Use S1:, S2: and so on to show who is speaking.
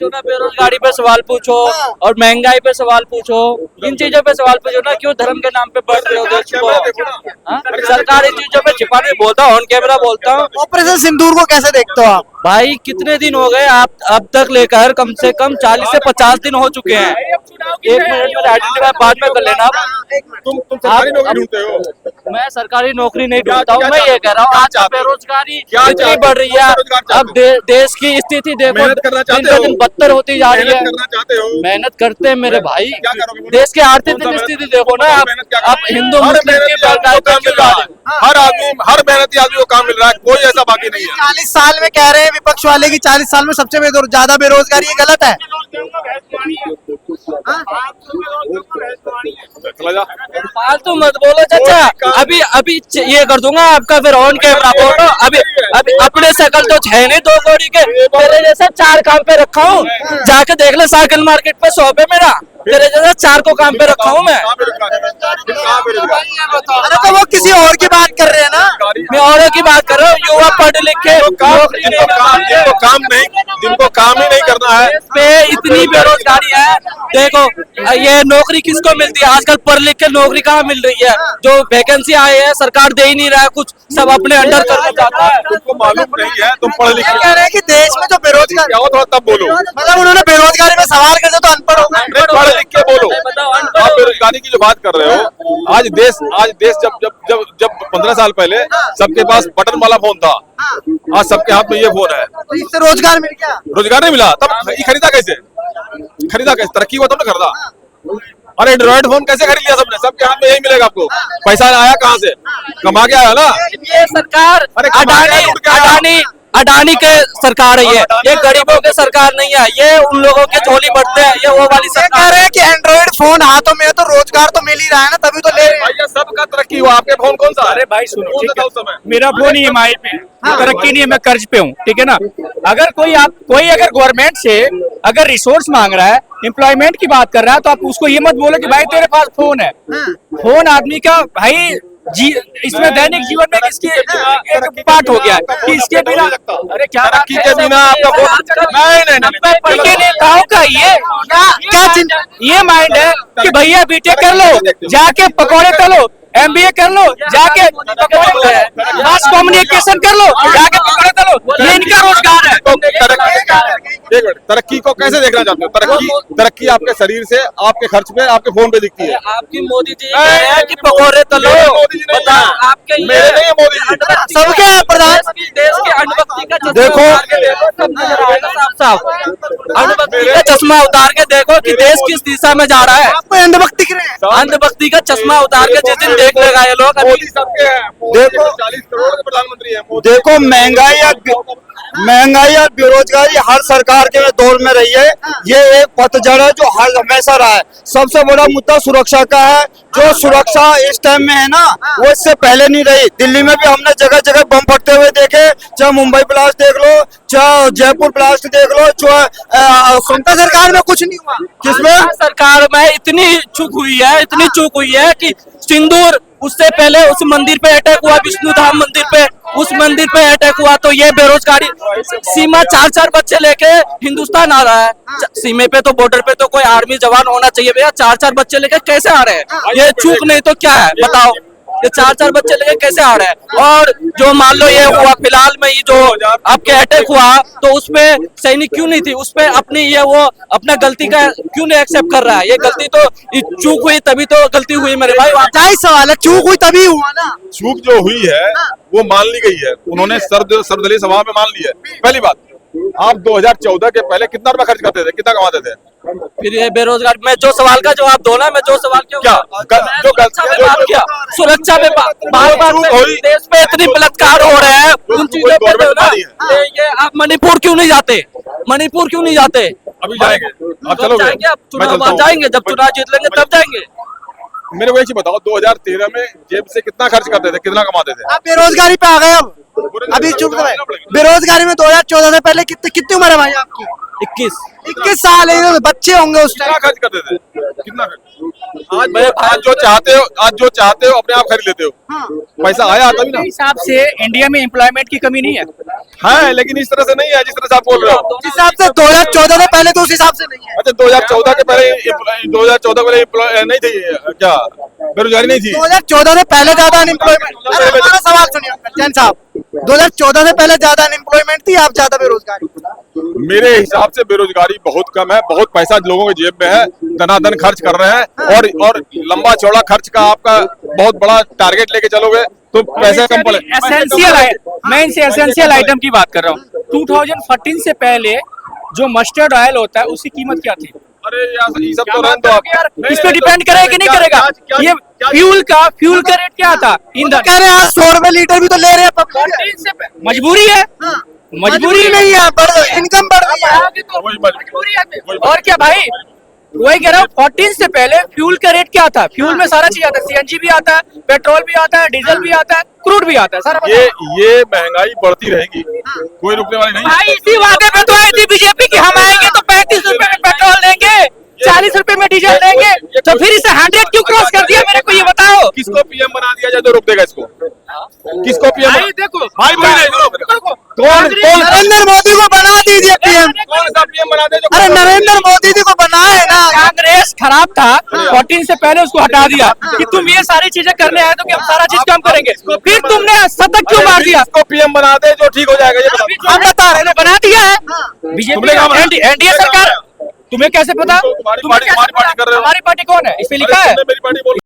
S1: जो ना बेरोजगारी पे सवाल पूछो और महंगाई पे सवाल पूछो, इन चीजों पे सवाल पूछो ना, क्यों धर्म के नाम पे बढ़ रहे हो देश को। सरकारी चीजों पे छिपा नहीं बोलता, ऑन कैमरा बोलता हूँ।
S2: ऑपरेशन सिंदूर को कैसे देखते हो आप?
S1: भाई कितने दिन हो गए, आप अब तक लेकर कम से कम 40 से 50 दिन हो चुके हैं। एक मिनट में आइडेंटिफाई बाद में कर लेना।
S3: तुम सरकारी नौकरी ढूंढते हो?
S1: मैं सरकारी नौकरी नहीं ढूंढता हूँ, मैं ये कह रहा हूँ आज बेरोजगारी इतनी बढ़ रही है। अब देश की स्थिति देखो,
S3: मेहनत करना चाहते
S1: दिन
S3: हो?
S1: ब दिन बदतर होती जा रही है।
S3: मेहनत करना चाहते हो?
S1: मेहनत करते हैं मेरे भाई,
S3: क्या करोगे?
S1: देश की आर्थिक स्थिति देखो ना। अब हिंदू मुस्लिम की लड़ाई पे क्यों जा रहे हो?
S3: हर मेहनती आदमी को काम मिल रहा है, कोई ऐसा बाकी नहीं है।
S2: 40 साल में कह रहे हैं विपक्ष वाले की 40 साल में सबसे ज्यादा बेरोजगारी, ये गलत है।
S3: चला जा।
S1: फालतू मत बोलो चाचा, अभी ये कर दूंगा आपका, फिर ऑन कैमरा बोलो। अभी अपने शकल तो है नहीं 2 कौड़ी के, तेरे जैसा 4 काम पे रखा हूँ। जाके देख ले साइकिल मार्केट पे शॉप है मेरा, तेरे जैसा 4 को काम पे रखा हूँ मैं।
S2: अरे तो वो किसी और की बात कर रहे हैं ना।
S1: मैं औरों की बात कर रहा हूँ, युवा पढ़ लिख के नौकरी नहीं मिल रही है।
S3: जिनको काम ही नहीं करना है।
S1: देश पे इतनी बेरोजगारी है, देखो ये नौकरी किसको मिलती है आजकल? पढ़ लिख के नौकरी कहाँ मिल रही है? जो वैकेंसी आए हैं सरकार दे ही नहीं रहा है कुछ, सब अपने अंडर करना चाहता है।
S3: तुमको मालूम नहीं है, तुम पढ़ लिखे
S2: कह रहे हैं कि देश में जो बेरोजगार,
S3: क्या हो थोड़ा तब बोलो।
S2: मतलब उन्होंने बेरोजगारी में सवाल कर दिया तो अनपढ़ हो गए।
S3: पढ़ लिख के बोलो। आप बेरोजगारी की जो बात कर रहे हो, आज देश जब 15 साल पहले सबके पास बटन वाला फोन था, आज सबके हाथ में ये फोन है।
S2: तो इससे रोजगार मिल गया?
S3: रोजगार नहीं मिला, तब ये खरीदा कैसे? तरक्की हुआ तब ना खरीदा। अरे एंड्रॉइड फोन कैसे खरीद लिया सबने? सबके हाथ में यही मिलेगा आपको। पैसा आया कहाँ से? कमा के आया ना।
S1: ये सरकार अडानी के सरकार है, ये गरीबों के सरकार नहीं है। ये उन लोगों के झोली बढ़ते हैं, ये वो वाली
S2: कह
S1: सरकार
S2: रहे हैं कि एंड्रॉइड फोन हाथों में है तो रोजगार तो मिल ही रहा है ना, तभी तो ले रहे हैं।
S3: भैया सबका तरक्की हुआ, आपके फोन कौन सा?
S4: अरे भाई सुनो,
S3: कौन
S4: ठीक
S3: सा था
S4: है,
S3: उस समय?
S4: मेरा फोन EMI पे है, तरक्की नहीं है, मैं कर्ज पे हूँ, ठीक है ना। अगर कोई अगर गवर्नमेंट से अगर रिसोर्स मांग रहा है, एम्प्लॉयमेंट की बात कर रहा है, तो आप उसको ये मत बोलो कि भाई तेरे पास फोन है। फोन आदमी का भाई इसमें दैनिक जीवन में इसकी एक पार्ट हो गया है कि इसके बिना, अरे क्या
S3: तरक्की के बिना आपका फोन नहीं
S4: नेताओं का ये माइंड है कि भैया बीटेक कर लो, जाके पकौड़े तलो, MBA कर लो, जाके मास कम्युनिकेशन कर लो, जाके पकौड़े तलो, ये इनका रोजगार है।
S3: एक मिनट, तरक्की को कैसे देखना चाहते हो? तरक्की आपके शरीर से, आपके खर्च पे, आपके फोन पे दिखती है।
S1: आपकी मोदी जी कह रहे हैं कि पकौड़े तलो,
S3: मोदी जी नहीं
S1: बताओ
S3: है।
S1: आपके
S3: मेरे नहीं है मोदी जी।
S2: सबके हैं प्रधान।
S1: देश की अण्वक्ति का चश्मा
S3: देखो।
S1: उतार के देखो, सब नजर आएगा साफ। अण्वक्ति का चश्मा उतार के देखो कि देश किस दिशा में जा रहा है।
S2: आपको अंधभक्ति कर रहे हैं।
S1: अंधभक्ति का चश्मा उतार के जिस दिन देख लेगा ये लोग,
S3: मोदी सबके हैं।
S5: देखो,
S3: 40 करोड़ के प्रधानमंत्री है।
S5: देखो महंगाई और बेरोजगारी हर सरकार के दौर में रही है। ये एक पतझड़ है जो हर हमेशा रहा है। सबसे बड़ा मुद्दा सुरक्षा का है। जो सुरक्षा इस टाइम में है ना, वो इससे पहले नहीं रही। दिल्ली में भी हमने जगह जगह बम फटते हुए देखे, चाहे मुंबई ब्लास्ट देख लो, चाहे जयपुर ब्लास्ट देख लो, चाहे
S2: ममता सरकार में कुछ नहीं हुआ।
S5: किसमें
S1: सरकार में इतनी चूक हुई है कि सिंदूर, उससे पहले उस मंदिर पे अटैक हुआ, विष्णु धाम मंदिर पे, उस मंदिर पे अटैक हुआ। तो ये बेरोजगारी, सीमा 4 बच्चे लेके हिंदुस्तान आ रहा है। सीमे पे तो, बॉर्डर पे तो कोई आर्मी जवान होना चाहिए भैया। 4 बच्चे लेके कैसे आ रहे हैं? ये चूक नहीं तो क्या है बताओ? ये 4 बच्चे लेके कैसे आ रहे हैं? और जो मान लो ये हुआ फिलहाल में, ये जो आपके अटैक हुआ, तो उसमें सैनिक क्यों नहीं थी? उसपे अपनी वो अपना गलती का क्यों नहीं एक्सेप्ट कर रहा है? ये गलती तो चूक हुई तभी तो गलती हुई मेरे भाई।
S2: जायज सवाल है, चूक हुई तभी हुआ ना।
S3: चूक जो हुई है वो मान ली गई है। उन्होंने सर्वदलीय सभा में मान ली है। पहली बात, आप 2014 के पहले कितना रुपया खर्च करते थे, कितना कमाते थे?
S1: फिर ये बेरोजगार, मैं जो सवाल का जवाब दो ना, मैं जो सवाल क्यों
S3: क्या
S1: बात किया, सुरक्षा में बार देश में इतनी बलात्कार हो रहे हैं, उन चीजों पे दो ना। ये आप मणिपुर क्यों नहीं जाते? मणिपुर क्यों नहीं जाते?
S3: अभी जाएंगे, अब चलोगे?
S1: जाएंगे, अब चुनाव बाद जाएंगे, जब चुनाव जीत लेंगे तब जाएंगे।
S3: मेरे को एक चीज बताओ, 2013 में जेब से कितना खर्च करते थे, कितना कमाते थे?
S2: आप बेरोजगारी पे आ गए। अब अभी चुप रहे। बेरोजगारी में 2014 से पहले कितनी उम्र है भाई आपकी? 21 साल है। बच्चे होंगे उस
S3: कितना
S2: टाइम।
S3: खर्च करते थे? कितना खर्च? आज जो चाहते हो अपने आप खरीद लेते हो। पैसा आया तभी ना।
S4: हिसाब से इंडिया में एम्प्लॉयमेंट की कमी नहीं है।
S3: है, लेकिन इस तरह से नहीं है जिस तरह से आप बोल रहे हो।
S2: जिस हिसाब से 2014 से पहले तो उस हिसाब से नहीं है।
S3: अच्छा 2014 के पहले 2014 के पहले नहीं थी क्या, बेरोजगारी नहीं थी?
S2: 2014 से पहले ज्यादा अनएम्प्लॉयमेंट। अरे हमारा सवाल सुनिए जैन साहब, 2014 से पहले ज्यादा अनएम्प्लॉयमेंट थी, आप ज्यादा बेरोजगारी?
S3: मेरे हिसाब से बेरोजगारी बहुत कम है, बहुत पैसा लोगों के जेब में है, धनाधन खर्च कर रहे हैं और लंबा चौड़ा खर्च का आपका बहुत बड़ा टारगेट लेके चलोगे तो पैसे कम पड़े।
S4: एसेंशियल है, मैं इनसे एसेंशियल आइटम की बात कर रहा हूँ। 2014 से पहले जो मस्टर्ड ऑयल होता है उसकी कीमत क्या थी?
S3: अरे यार ये सब तो रहने दो आप।
S4: इस पे डिपेंड करेगा कि नहीं करेगा। ये फ्यूल का रेट क्या था? ईंधन
S2: कह रहे हैं 100 रुपए लीटर भी तो ले रहे हैं पब्लिक।
S4: 14 से मजबूरी है,
S2: मजबूरी नहीं है, इनकम बढ़ रही है।
S3: वही मजबूरी
S4: है। और क्या भाई, वही कह रहा हूँ। 14 से पहले फ्यूल का रेट क्या था? फ्यूल में सारा चीज आता है, सीएनजी भी आता है, पेट्रोल भी आता है, डीजल भी आता है, क्रूड भी आता है, सारा।
S3: ये महंगाई बढ़ती रहेगी, कोई रुकने वाली नहीं।
S4: भाई इसी वादे पे तो आई थी बीजेपी की, हम आएंगे तो 35 रुपए में पेट्रोल देंगे, 40 रुपए में डीजल देंगे, तो फिर इसे 100 क्यों क्रॉस कर दिया? मेरे को ये बताओ।
S3: किसको पीएम बना दिया जाए जो रोक देगा इसको? किसको पीएम?
S4: भाई देखो,
S3: भाई कौन
S2: नरेंद्र मोदी को बना दीजिए पीएम।
S3: कौन सा पीएम बना दे जो?
S2: अरे नरेंद्र मोदी जी को बनाए ना।
S4: कांग्रेस खराब था, 14 से पहले उसको हटा दिया कि तुम ये सारी चीजें करने आए तो कि हम सारा चीज कम करेंगे। फिर तुमने शतक क्यों मार दिया?
S3: इसको पीएम बना दे जो ठीक हो जाएगा। ये
S4: हम बता रहे हैं, बना दिया है बीजेपी, एनडीए सरकार। तुम्हें कैसे पता?
S3: तुम्हारी पार्टी कर रहे हो।
S4: हमारी पार्टी कौन है? इस पे लिखा है।
S3: मेरी पार्टी बोल